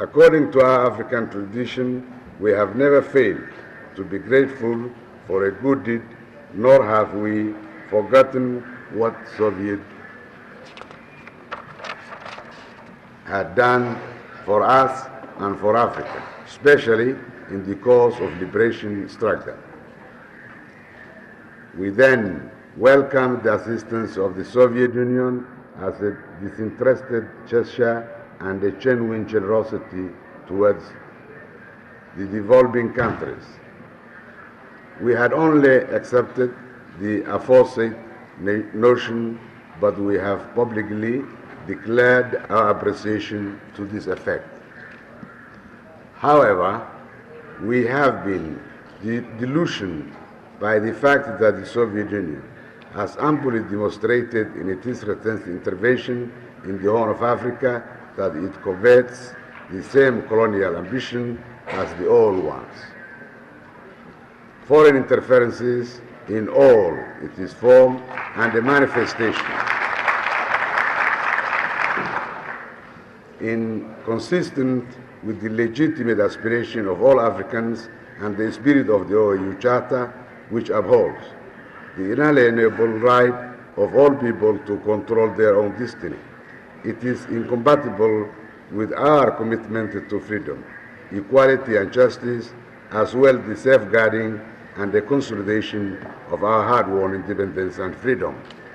According to our African tradition, we have never failed to be grateful for a good deed, nor have we forgotten what Soviet had done for us and for Africa, especially in the cause of liberation struggle. We then welcomed the assistance of the Soviet Union as a disinterested gesture and a genuine generosity towards the developing countries. We had only accepted the aforesaid notion, but we have publicly declared our appreciation to this effect. However, we have been delusioned by the fact that the Soviet Union has amply demonstrated in its recent intervention in the Horn of Africa that it covets the same colonial ambition as the old ones. Foreign interferences in all its form and the manifestation inconsistent with the legitimate aspiration of all Africans and the spirit of the OAU Charter, which upholds the inalienable right of all people to control their own destiny. It is incompatible with our commitment to freedom, equality and justice, as well as the safeguarding and the consolidation of our hard-won independence and freedom.